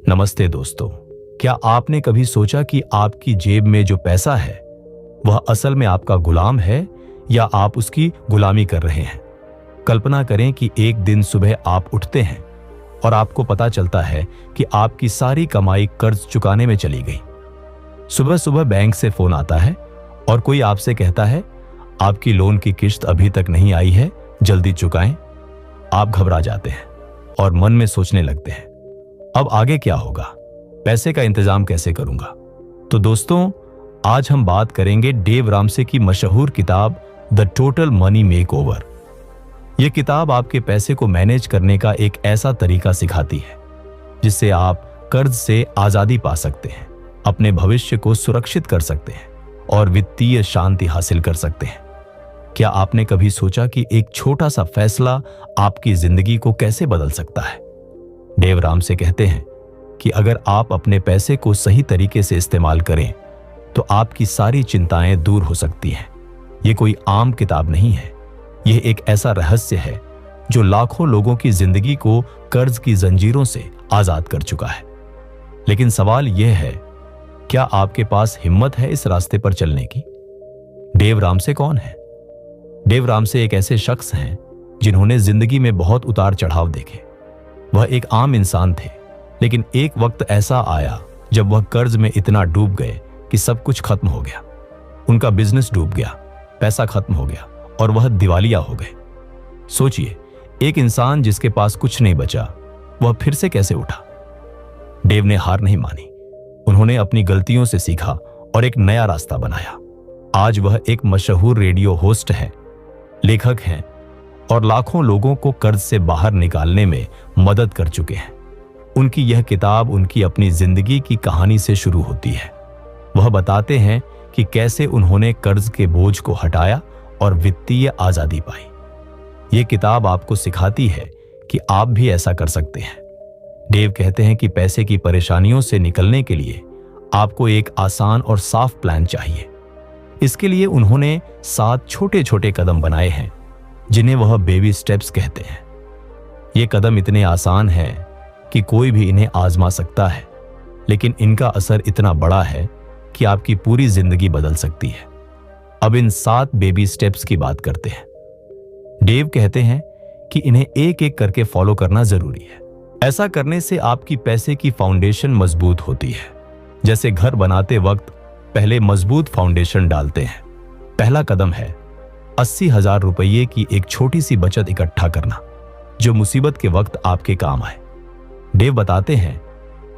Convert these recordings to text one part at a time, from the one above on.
नमस्ते दोस्तों। क्या आपने कभी सोचा कि आपकी जेब में जो पैसा है वह असल में आपका गुलाम है या आप उसकी गुलामी कर रहे हैं? कल्पना करें कि एक दिन सुबह आप उठते हैं और आपको पता चलता है कि आपकी सारी कमाई कर्ज चुकाने में चली गई। सुबह सुबह बैंक से फोन आता है और कोई आपसे कहता है आपकी लोन की किश्त अभी तक नहीं आई है, जल्दी चुकाएं। आप घबरा जाते हैं और मन में सोचने लगते हैं अब आगे क्या होगा, पैसे का इंतजाम कैसे करूंगा। तो दोस्तों, आज हम बात करेंगे डेव रामसे की मशहूर किताब द टोटल मनी मेकओवर। यह किताब आपके पैसे को मैनेज करने का एक ऐसा तरीका सिखाती है जिससे आप कर्ज से आजादी पा सकते हैं, अपने भविष्य को सुरक्षित कर सकते हैं और वित्तीय शांति हासिल कर सकते हैं। क्या आपने कभी सोचा कि एक छोटा सा फैसला आपकी जिंदगी को कैसे बदल सकता है? डेव रामसे कहते हैं कि अगर आप अपने पैसे को सही तरीके से इस्तेमाल करें तो आपकी सारी चिंताएं दूर हो सकती हैं। यह कोई आम किताब नहीं है, यह एक ऐसा रहस्य है जो लाखों लोगों की जिंदगी को कर्ज की जंजीरों से आजाद कर चुका है। लेकिन सवाल यह है, क्या आपके पास हिम्मत है इस रास्ते पर चलने की? डेव रामसे कौन है? डेव रामसे एक ऐसे शख्स हैं जिन्होंने जिंदगी में बहुत उतार चढ़ाव देखे। वह एक आम इंसान थे, लेकिन एक वक्त ऐसा आया जब वह कर्ज में इतना डूब गए कि सब कुछ खत्म हो गया। उनका बिजनेस डूब गया, पैसा खत्म हो गया और वह दिवालिया हो गए। सोचिए, एक इंसान जिसके पास कुछ नहीं बचा, वह फिर से कैसे उठा? डेव ने हार नहीं मानी। उन्होंने अपनी गलतियों से सीखा और एक नया रास्ता बनाया। आज वह एक मशहूर रेडियो होस्ट हैं, लेखक हैं और लाखों लोगों को कर्ज से बाहर निकालने में मदद कर चुके हैं। उनकी यह किताब उनकी अपनी जिंदगी की कहानी से शुरू होती है। वह बताते हैं कि कैसे उन्होंने कर्ज के बोझ को हटाया और वित्तीय आजादी पाई। यह किताब आपको सिखाती है कि आप भी ऐसा कर सकते हैं। डेव कहते हैं कि पैसे की परेशानियों से निकलने के लिए आपको एक आसान और साफ प्लान चाहिए। इसके लिए उन्होंने 7 छोटे छोटे कदम बनाए हैं जिन्हें वह बेबी स्टेप्स कहते हैं। ये कदम इतने आसान हैं कि कोई भी इन्हें आजमा सकता है, लेकिन इनका असर इतना बड़ा है कि आपकी पूरी जिंदगी बदल सकती है। अब इन 7 बेबी स्टेप्स की बात करते हैं। डेव कहते हैं कि इन्हें एक एक करके फॉलो करना जरूरी है। ऐसा करने से आपकी पैसे की फाउंडेशन मजबूत होती है। जैसे घर बनाते वक्त पहले मजबूत फाउंडेशन डालते हैं। पहला कदम है 80,000 रुपये की एक छोटी सी बचत इकट्ठा करना जो मुसीबत के वक्त आपके काम आए। डेव बताते हैं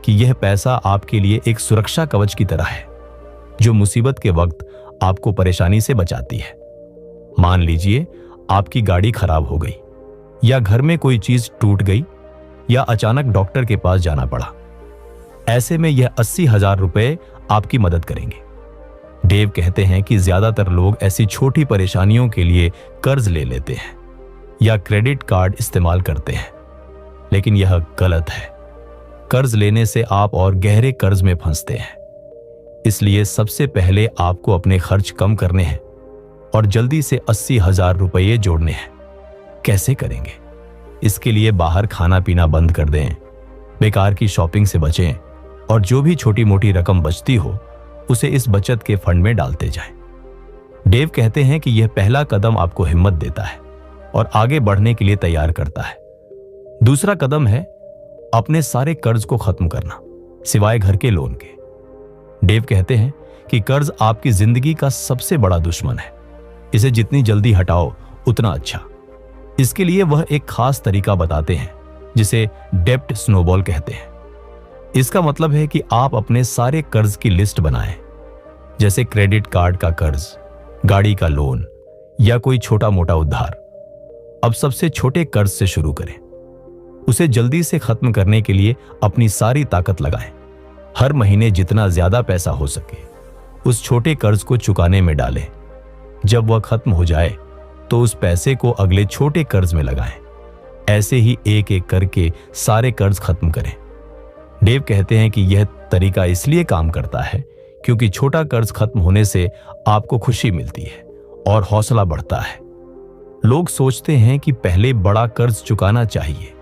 कि यह पैसा आपके लिए एक सुरक्षा कवच की तरह है जो मुसीबत के वक्त आपको परेशानी से बचाती है। मान लीजिए आपकी गाड़ी खराब हो गई या घर में कोई चीज टूट गई या अचानक डॉक्टर के पास जाना पड़ा। ऐसे में यह 80,000 रुपये आपकी मदद करेंगे। डेव कहते हैं कि ज्यादातर लोग ऐसी छोटी परेशानियों के लिए कर्ज ले लेते हैं या क्रेडिट कार्ड इस्तेमाल करते हैं, लेकिन यह गलत है। कर्ज लेने से आप और गहरे कर्ज में फंसते हैं। इसलिए सबसे पहले आपको अपने खर्च कम करने हैं और जल्दी से 80,000 रुपये जोड़ने हैं। कैसे करेंगे? इसके लिए बाहर खाना पीना बंद कर दें, बेकार की शॉपिंग से बचें और जो भी छोटी मोटी रकम बचती हो उसे इस बचत के फंड में डालते जाएं। डेव कहते हैं कि यह पहला कदम आपको हिम्मत देता है और आगे बढ़ने के लिए तैयार करता है। दूसरा कदम है अपने सारे कर्ज को खत्म करना, सिवाय घर के लोन के। डेव कहते हैं कि कर्ज आपकी जिंदगी का सबसे बड़ा दुश्मन है। इसे जितनी जल्दी हटाओ उतना अच्छा। इसके लिए वह एक खास तरीका बताते हैं जिसे डेब्ट स्नोबॉल कहते हैं। इसका मतलब है कि आप अपने सारे कर्ज की लिस्ट बनाएं, जैसे क्रेडिट कार्ड का कर्ज, गाड़ी का लोन या कोई छोटा मोटा उधार। अब सबसे छोटे कर्ज से शुरू करें। उसे जल्दी से खत्म करने के लिए अपनी सारी ताकत लगाएं। हर महीने जितना ज्यादा पैसा हो सके उस छोटे कर्ज को चुकाने में डालें। जब वह खत्म हो जाए तो उस पैसे को अगले छोटे कर्ज में लगाएं। ऐसे ही एक एक करके सारे कर्ज खत्म करें। डेव कहते हैं कि यह तरीका इसलिए काम करता है क्योंकि छोटा कर्ज खत्म होने से आपको खुशी मिलती है और हौसला बढ़ता है। लोग सोचते हैं कि पहले बड़ा कर्ज चुकाना चाहिए,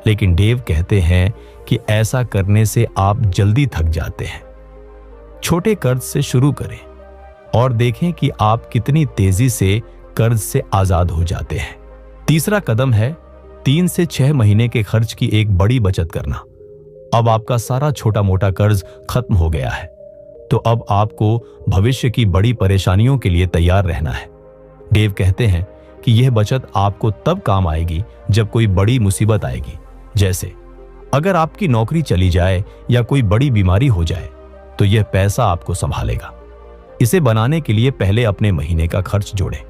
लेकिन डेव कहते हैं कि ऐसा करने से आप जल्दी थक जाते हैं। छोटे कर्ज से शुरू करें और देखें कि आप कितनी तेजी से कर्ज से आजाद हो जाते हैं। तीसरा कदम है 3 से 6 महीने के खर्च की एक बड़ी बचत करना। अब आपका सारा छोटा मोटा कर्ज खत्म हो गया है, तो अब आपको भविष्य की बड़ी परेशानियों के लिए तैयार रहना है। डेव कहते हैं कि यह बचत आपको तब काम आएगी जब कोई बड़ी मुसीबत आएगी, जैसे अगर आपकी नौकरी चली जाए या कोई बड़ी बीमारी हो जाए, तो यह पैसा आपको संभालेगा। इसे बनाने के लिए पहले अपने महीने का खर्च जोड़ें,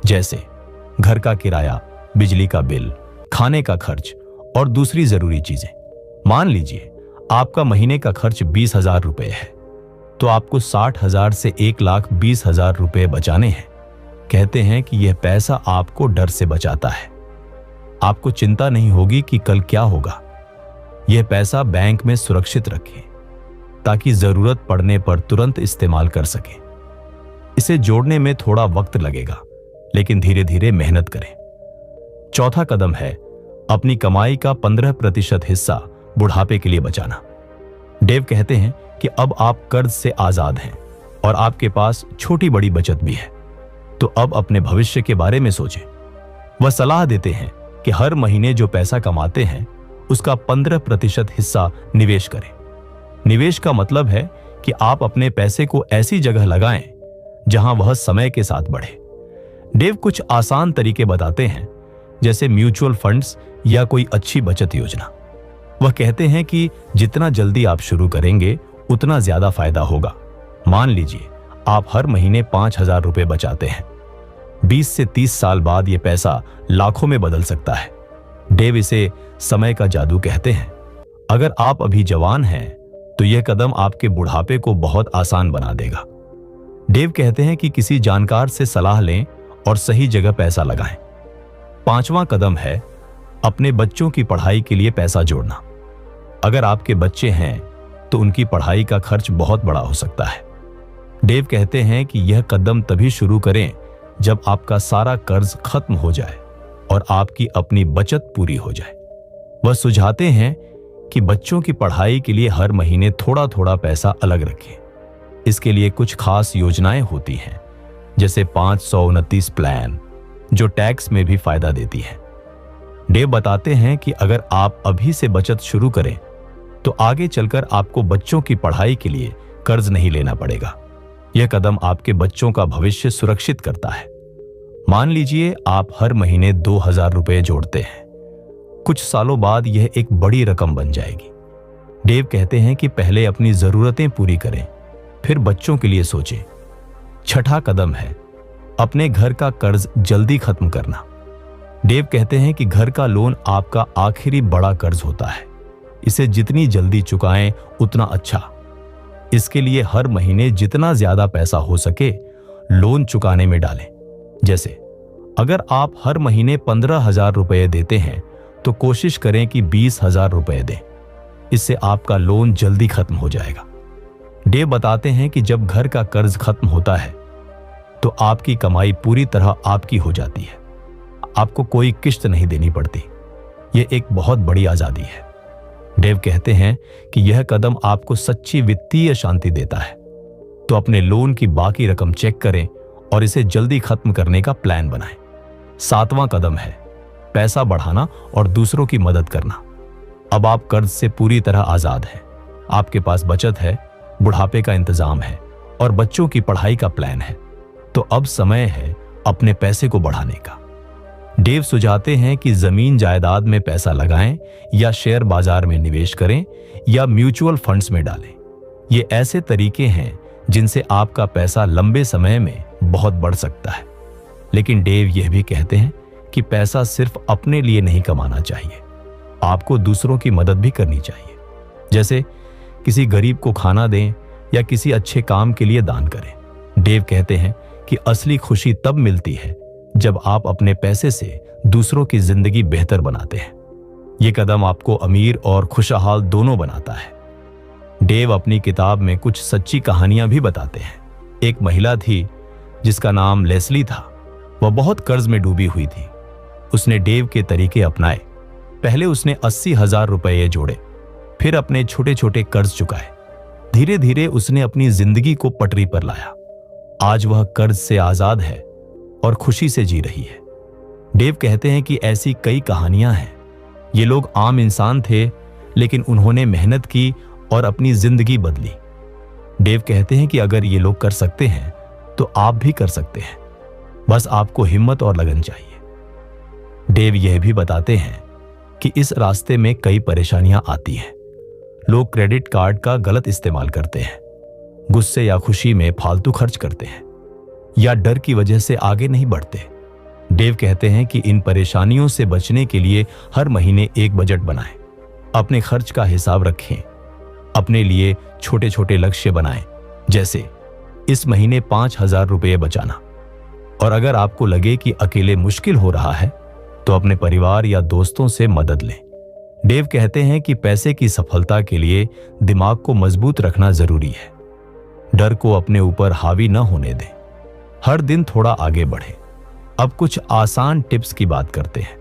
जैसे घर का किराया, बिजली का बिल, खाने का खर्च और दूसरी जरूरी चीजें। मान लीजिए आपका महीने का खर्च 20,000 रुपए है, तो आपको 60,000 से 1,20,000 रुपए बचाने हैं। कहते हैं कि यह पैसा आपको डर से बचाता है। आपको चिंता नहीं होगी कि कल क्या होगा। यह पैसा बैंक में सुरक्षित रखें ताकि जरूरत पड़ने पर तुरंत इस्तेमाल कर सकें। इसे जोड़ने में थोड़ा वक्त लगेगा, लेकिन धीरे धीरे मेहनत करें। चौथा कदम है अपनी कमाई का 15% हिस्सा बुढ़ापे के लिए बचाना। डेव कहते हैं कि अब आप कर्ज से आजाद हैं और आपके पास छोटी बड़ी बचत भी है, तो अब अपने भविष्य के बारे में सोचें। वह सलाह देते हैं कि हर महीने जो पैसा कमाते हैं उसका 15% हिस्सा निवेश करें। निवेश का मतलब है कि आप अपने पैसे को ऐसी जगह लगाएं जहां वह समय के साथ बढ़े। डेव कुछ आसान तरीके बताते हैं, जैसे म्यूचुअल फंड्स या कोई अच्छी बचत योजना। वह कहते हैं कि जितना जल्दी आप शुरू करेंगे उतना ज्यादा फायदा होगा। मान लीजिए आप हर महीने 5,000 रुपए बचाते हैं, 20 से 30 साल बाद यह पैसा लाखों में बदल सकता है। डेव इसे समय का जादू कहते हैं। अगर आप अभी जवान हैं तो यह कदम आपके बुढ़ापे को बहुत आसान बना देगा। डेव कहते हैं कि किसी जानकार से सलाह लें और सही जगह पैसा लगाएं। 5वां कदम है अपने बच्चों की पढ़ाई के लिए पैसा जोड़ना। अगर आपके बच्चे हैं तो उनकी पढ़ाई का खर्च बहुत बड़ा हो सकता है। डेव कहते हैं कि यह कदम तभी शुरू करें जब आपका सारा कर्ज खत्म हो जाए और आपकी अपनी बचत पूरी हो जाए। वह सुझाते हैं कि बच्चों की पढ़ाई के लिए हर महीने थोड़ा थोड़ा पैसा अलग रखें। इसके लिए कुछ खास योजनाएं होती हैं, जैसे 529 प्लान, जो टैक्स में भी फायदा देती है। डेव बताते हैं कि अगर आप अभी से बचत शुरू करें तो आगे चलकर आपको बच्चों की पढ़ाई के लिए कर्ज नहीं लेना पड़ेगा। यह कदम आपके बच्चों का भविष्य सुरक्षित करता है। मान लीजिए आप हर महीने 2,000 रुपए जोड़ते हैं। कुछ सालों बाद यह एक बड़ी रकम बन जाएगी। डेव कहते हैं कि पहले अपनी जरूरतें पूरी करें, फिर बच्चों के लिए सोचें। 6ठा कदम है अपने घर का कर्ज जल्दी खत्म करना। डेव कहते हैं कि घर का लोन आपका आखिरी बड़ा कर्ज होता है। इसे जितनी जल्दी चुकाएं उतना अच्छा। इसके लिए हर महीने जितना ज्यादा पैसा हो सके लोन चुकाने में डालें। जैसे अगर आप हर महीने 15,000 रुपए देते हैं तो कोशिश करें कि 20,000 रुपए दें। इससे आपका लोन जल्दी खत्म हो जाएगा। डेव बताते हैं कि जब घर का कर्ज खत्म होता है तो आपकी कमाई पूरी तरह आपकी हो जाती है। आपको कोई किश्त नहीं देनी पड़ती। यह एक बहुत बड़ी आजादी है। डेव कहते हैं कि यह कदम आपको सच्ची वित्तीय शांति देता है। तो अपने लोन की बाकी रकम चेक करें और इसे जल्दी खत्म करने का प्लान बनाएं। 7वां कदम है पैसा बढ़ाना और दूसरों की मदद करना। अब आप कर्ज से पूरी तरह आजाद हैं। आपके पास बचत है, बुढ़ापे का इंतजाम है और बच्चों की पढ़ाई का प्लान है। तो अब समय है अपने पैसे को बढ़ाने का। डेव सुझाते हैं कि जमीन जायदाद में पैसा लगाएं या शेयर बाजार में निवेश करें या म्यूचुअल फंड्स में डालें। ये ऐसे तरीके हैं जिनसे आपका पैसा लंबे समय में बहुत बढ़ सकता है। लेकिन डेव यह भी कहते हैं कि पैसा सिर्फ अपने लिए नहीं कमाना चाहिए, आपको दूसरों की मदद भी करनी चाहिए। जैसे किसी गरीब को खाना दें या किसी अच्छे काम के लिए दान करें। डेव कहते हैं कि असली खुशी तब मिलती है जब आप अपने पैसे से दूसरों की जिंदगी बेहतर बनाते हैं। यह कदम आपको अमीर और खुशहाल दोनों बनाता है। डेव अपनी किताब में कुछ सच्ची कहानियां भी बताते हैं। एक महिला थी जिसका नाम लेस्ली था। वह बहुत कर्ज में डूबी हुई थी। उसने डेव के तरीके अपनाए। पहले उसने 80,000 रुपये जोड़े, फिर अपने छोटे छोटे कर्ज चुकाए। धीरे धीरे उसने अपनी जिंदगी को पटरी पर लाया। आज वह कर्ज से आजाद है और खुशी से जी रही है। डेव कहते हैं कि ऐसी कई कहानियां हैं। ये लोग आम इंसान थे, लेकिन उन्होंने मेहनत की और अपनी जिंदगी बदली। डेव कहते हैं कि अगर ये लोग कर सकते हैं तो आप भी कर सकते हैं। बस आपको हिम्मत और लगन चाहिए। डेव यह भी बताते हैं कि इस रास्ते में कई परेशानियां आती हैं। लोग क्रेडिट कार्ड का गलत इस्तेमाल करते हैं, गुस्से या खुशी में फालतू खर्च करते हैं, या डर की वजह से आगे नहीं बढ़ते। डेव कहते हैं कि इन परेशानियों से बचने के लिए हर महीने एक बजट बनाएं, अपने खर्च का हिसाब रखें, अपने लिए छोटे छोटे लक्ष्य बनाएं, जैसे इस महीने 5,000 रुपये बचाना। और अगर आपको लगे कि अकेले मुश्किल हो रहा है तो अपने परिवार या दोस्तों से मदद लें। डेव कहते हैं कि पैसे की सफलता के लिए दिमाग को मजबूत रखना जरूरी है। डर को अपने ऊपर हावी न होने दें। हर दिन थोड़ा आगे बढ़ें। अब कुछ आसान टिप्स की बात करते हैं।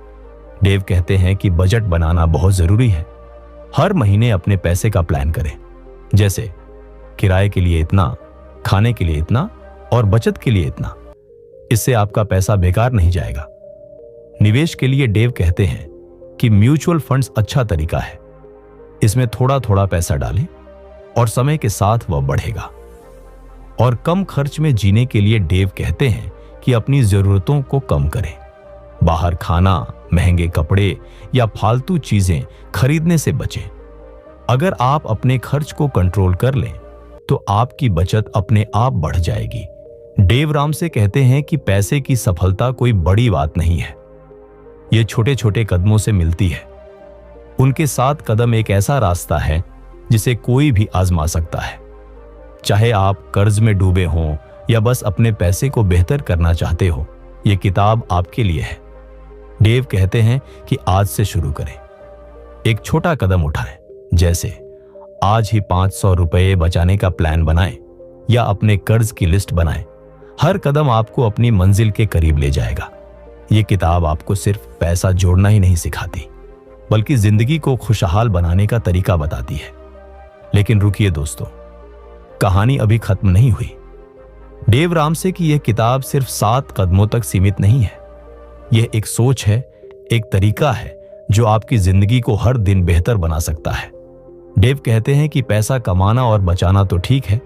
डेव कहते हैं कि बजट बनाना बहुत जरूरी है। हर महीने अपने पैसे का प्लान करें, जैसे किराए के लिए इतना, खाने के लिए इतना और बचत के लिए इतना। इससे आपका पैसा बेकार नहीं जाएगा। निवेश के लिए डेव कहते हैं कि म्यूचुअल फंड्स अच्छा तरीका है। इसमें थोड़ा थोड़ा पैसा डालें और समय के साथ वह बढ़ेगा। और कम खर्च में जीने के लिए डेव कहते हैं कि अपनी जरूरतों को कम करें। बाहर खाना, महंगे कपड़े या फालतू चीजें खरीदने से बचें। अगर आप अपने खर्च को कंट्रोल कर लें तो आपकी बचत अपने आप बढ़ जाएगी। डेव रामसे कहते हैं कि पैसे की सफलता कोई बड़ी बात नहीं है, ये छोटे छोटे कदमों से मिलती है। उनके 7 कदम एक ऐसा रास्ता है जिसे कोई भी आजमा सकता है। चाहे आप कर्ज में डूबे हों या बस अपने पैसे को बेहतर करना चाहते हो, ये किताब आपके लिए है। डेव कहते हैं कि आज से शुरू करें। एक छोटा कदम उठाएं, जैसे आज ही 500 रुपये बचाने का प्लान बनाएं या अपने कर्ज की लिस्ट बनाएं। हर कदम आपको अपनी मंजिल के करीब ले जाएगा। ये किताब आपको सिर्फ पैसा जोड़ना ही नहीं सिखाती, बल्कि जिंदगी को खुशहाल बनाने का तरीका बताती है। लेकिन रुकिए दोस्तों, कहानी अभी खत्म नहीं हुई। डेव रामसे की यह किताब सिर्फ 7 कदमों तक सीमित नहीं है। यह एक सोच है, एक तरीका है जो आपकी जिंदगी को हर दिन बेहतर बना सकता है। डेव कहते हैं कि पैसा कमाना और बचाना तो ठीक है,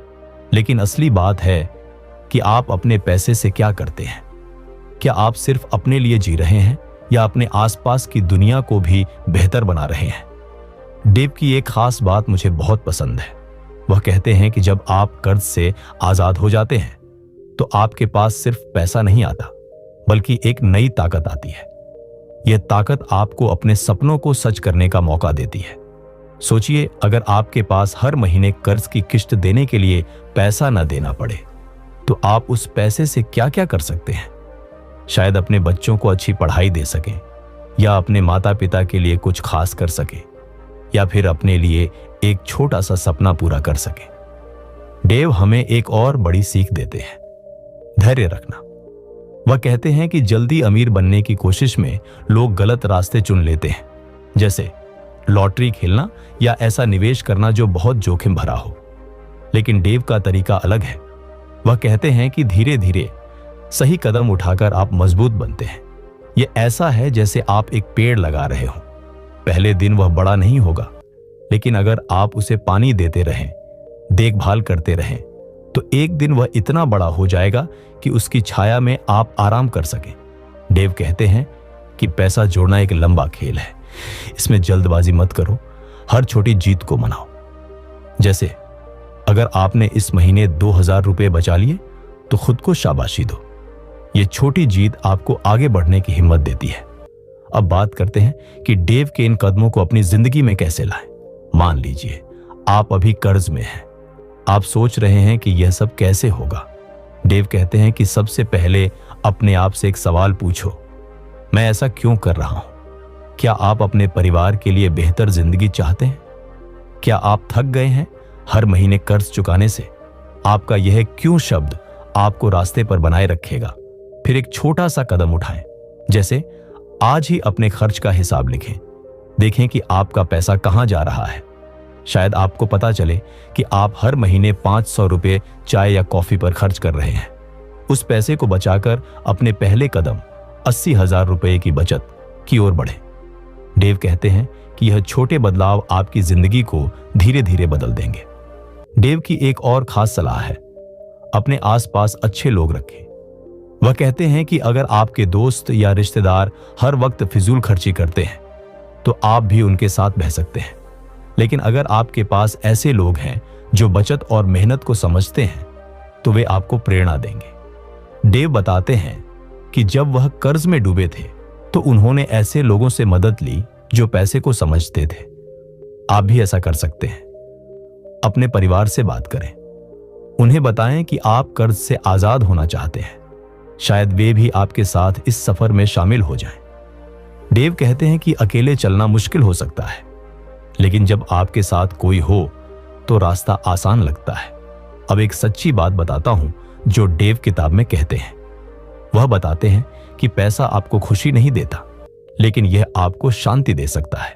लेकिन असली बात है कि आप अपने पैसे से क्या करते हैं। क्या आप सिर्फ अपने लिए जी रहे हैं या अपने आसपास की दुनिया को भी बेहतर बना रहे हैं। डेव की एक खास बात मुझे बहुत पसंद है। वह कहते हैं कि जब आप कर्ज से आजाद हो जाते हैं तो आपके पास सिर्फ पैसा नहीं आता, बल्कि एक नई ताकत आती है। यह ताकत आपको अपने सपनों को सच करने का मौका देती है। सोचिए, अगर आपके पास हर महीने कर्ज की किस्त देने के लिए पैसा न देना पड़े तो आप उस पैसे से क्या क्या कर सकते हैं। शायद अपने बच्चों को अच्छी पढ़ाई दे सकें, या अपने माता पिता के लिए कुछ खास कर सकें, या फिर अपने लिए एक छोटा सा सपना पूरा कर सकें। डेव हमें एक और बड़ी सीख देते हैं, धैर्य रखना। वह कहते हैं कि जल्दी अमीर बनने की कोशिश में लोग गलत रास्ते चुन लेते हैं, जैसे लॉटरी खेलना या ऐसा निवेश करना जो बहुत जोखिम भरा हो। लेकिन डेव का तरीका अलग है। वह कहते हैं कि धीरे धीरे सही कदम उठाकर आप मजबूत बनते हैं। यह ऐसा है जैसे आप एक पेड़ लगा रहे हो। पहले दिन वह बड़ा नहीं होगा, लेकिन अगर आप उसे पानी देते रहें, देखभाल करते रहें, तो एक दिन वह इतना बड़ा हो जाएगा कि उसकी छाया में आप आराम कर सकें। डेव कहते हैं कि पैसा जोड़ना एक लंबा खेल है। इसमें जल्दबाजी मत करो, हर छोटी जीत को मनाओ। जैसे अगर आपने इस महीने 2,000 रुपये बचा लिए तो खुद को शाबाशी दो। ये छोटी जीत आपको आगे बढ़ने की हिम्मत देती है। अब बात करते हैं कि डेव के इन कदमों को अपनी जिंदगी में कैसे लाएं। मान लीजिए आप अभी कर्ज में हैं। आप सोच रहे हैं कि यह सब कैसे होगा। डेव कहते हैं कि सबसे पहले अपने आप से एक सवाल पूछो, मैं ऐसा क्यों कर रहा हूं? क्या आप अपने परिवार के लिए बेहतर जिंदगी चाहते हैं? क्या आप थक गए हैं हर महीने कर्ज चुकाने से? आपका यह क्यों शब्द आपको रास्ते पर बनाए रखेगा। फिर एक छोटा सा कदम उठाएं, जैसे आज ही अपने खर्च का हिसाब लिखें। देखें कि आपका पैसा कहां जा रहा है। शायद आपको पता चले कि आप हर महीने 500 रुपये चाय या कॉफी पर खर्च कर रहे हैं। उस पैसे को बचाकर अपने पहले कदम 80,000 रुपये की बचत की ओर बढ़ें। डेव कहते हैं कि यह छोटे बदलाव आपकी जिंदगी को धीरे धीरे बदल देंगे। डेव की एक और खास सलाह है, अपने आसपास अच्छे लोग रखें। वह कहते हैं कि अगर आपके दोस्त या रिश्तेदार हर वक्त फिजूल खर्ची करते हैं तो आप भी उनके साथ बह सकते हैं, लेकिन अगर आपके पास ऐसे लोग हैं जो बचत और मेहनत को समझते हैं तो वे आपको प्रेरणा देंगे। डेव बताते हैं कि जब वह कर्ज में डूबे थे तो उन्होंने ऐसे लोगों से मदद ली जो पैसे को समझते थे। आप भी ऐसा कर सकते हैं। अपने परिवार से बात करें, उन्हें बताएं कि आप कर्ज से आजाद होना चाहते हैं। शायद वे भी आपके साथ इस सफर में शामिल हो जाएं। डेव कहते हैं कि अकेले चलना मुश्किल हो सकता है, लेकिन जब आपके साथ कोई हो तो रास्ता आसान लगता है। अब एक सच्ची बात बताता हूं जो डेव किताब में कहते हैं। वह बताते हैं कि पैसा आपको खुशी नहीं देता, लेकिन यह आपको शांति दे सकता है।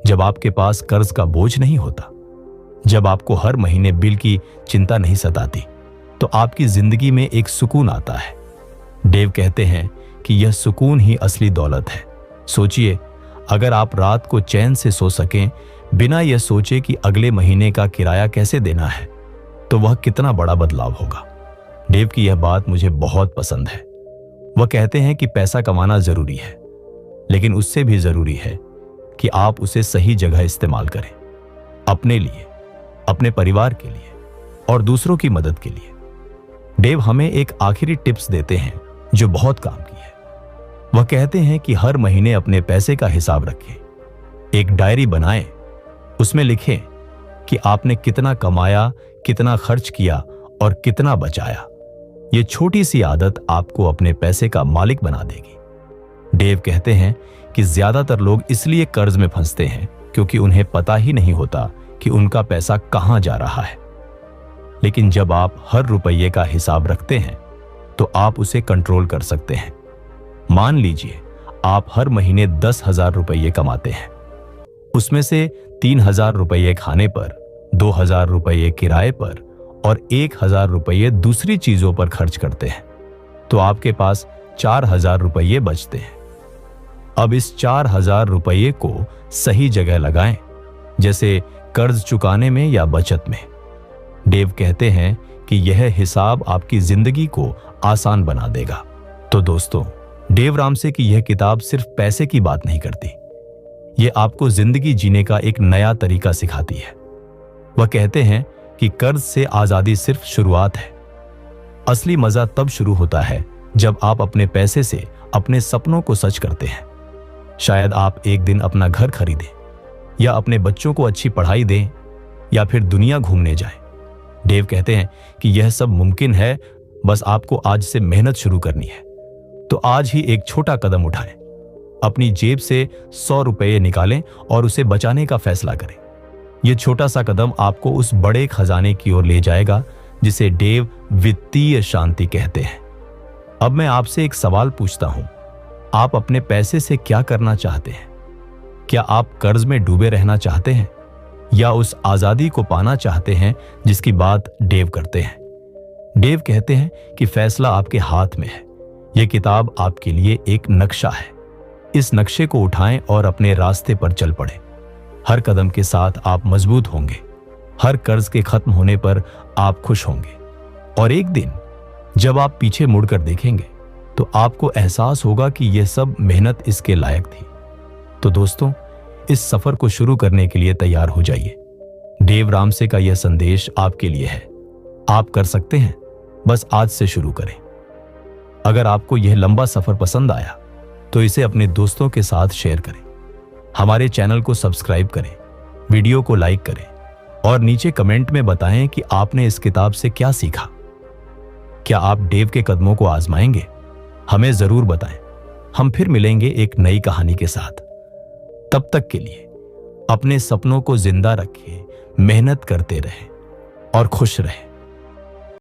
जब आपके पास कर्ज का बोझ नहीं होता, जब आपको हर महीने बिल की चिंता नहीं सताती, तो आपकी जिंदगी में एक सुकून आता है। डेव कहते हैं कि यह सुकून ही असली दौलत है। सोचिए, अगर आप रात को चैन से सो सकें बिना यह सोचे कि अगले महीने का किराया कैसे देना है, तो वह कितना बड़ा बदलाव होगा। डेव की यह बात मुझे बहुत पसंद है। वह कहते हैं कि पैसा कमाना जरूरी है, लेकिन उससे भी जरूरी है कि आप उसे सही जगह इस्तेमाल करें, अपने लिए, अपने परिवार के लिए और दूसरों की मदद के लिए। डेव हमें एक आखिरी टिप्स देते हैं जो बहुत काम की है। वह कहते हैं कि हर महीने अपने पैसे का हिसाब रखें। एक डायरी बनाएं, उसमें लिखें कि आपने कितना कमाया, कितना खर्च किया और कितना बचाया। यह छोटी सी आदत आपको अपने पैसे का मालिक बना देगी। डेव कहते हैं कि ज्यादातर लोग इसलिए कर्ज में फंसते हैं क्योंकि उन्हें पता ही नहीं होता कि उनका पैसा कहां जा रहा है। लेकिन जब आप हर रुपये का हिसाब रखते हैं तो आप उसे कंट्रोल कर सकते हैं। मान लीजिए आप हर महीने 10,000 रुपये कमाते हैं, उसमें से 3,000 रुपये खाने पर, 2,000 रुपये किराए पर और 1,000 रुपये दूसरी चीजों पर खर्च करते हैं, तो आपके पास 4,000 रुपये बचते हैं। अब इस 4,000 रुपये को सही जगह लगाएं, जैसे कर्ज चुकाने में या बचत में। डेव कहते हैं कि यह हिसाब आपकी जिंदगी को आसान बना देगा। तो दोस्तों, डेव रामसे की यह किताब सिर्फ पैसे की बात नहीं करती, यह आपको जिंदगी जीने का एक नया तरीका सिखाती है। वह कहते हैं कि कर्ज से आजादी सिर्फ शुरुआत है। असली मजा तब शुरू होता है जब आप अपने पैसे से अपने सपनों को सच करते हैं। शायद आप एक दिन अपना घर खरीदें या अपने बच्चों को अच्छी पढ़ाई दें या फिर दुनिया घूमने जाएं। डेव कहते हैं कि यह सब मुमकिन है, बस आपको आज से मेहनत शुरू करनी है। तो आज ही एक छोटा कदम उठाएं, अपनी जेब से 100 रुपये निकालें और उसे बचाने का फैसला करें। यह छोटा सा कदम आपको उस बड़े खजाने की ओर ले जाएगा जिसे डेव वित्तीय शांति कहते हैं। अब मैं आपसे एक सवाल पूछता हूं, आप अपने पैसे से क्या करना चाहते हैं? क्या आप कर्ज में डूबे रहना चाहते हैं या उस आजादी को पाना चाहते हैं जिसकी बात डेव करते हैं? डेव कहते हैं कि फैसला आपके हाथ में है। यह किताब आपके लिए एक नक्शा है। इस नक्शे को उठाएं और अपने रास्ते पर चल पड़ें। हर कदम के साथ आप मजबूत होंगे। हर कर्ज के खत्म होने पर आप खुश होंगे और एक दिन जब आप पीछे मुड़कर देखेंगे तो आपको एहसास होगा कि यह सब मेहनत इसके लायक थी। तो दोस्तों, इस सफर को शुरू करने के लिए तैयार हो जाइए। डेव रामसे का यह संदेश आपके लिए है। आप कर सकते हैं, बस आज से शुरू करें। अगर आपको यह लंबा सफर पसंद आया तो इसे अपने दोस्तों के साथ शेयर करें। हमारे चैनल को सब्सक्राइब करें, वीडियो को लाइक करें और नीचे कमेंट में बताएं कि आपने इस किताब से क्या सीखा। क्या आप डेव के कदमों को आजमाएंगे? हमें जरूर बताएं। हम फिर मिलेंगे एक नई कहानी के साथ। तब तक के लिए अपने सपनों को जिंदा रखें, मेहनत करते रहें और खुश रहें।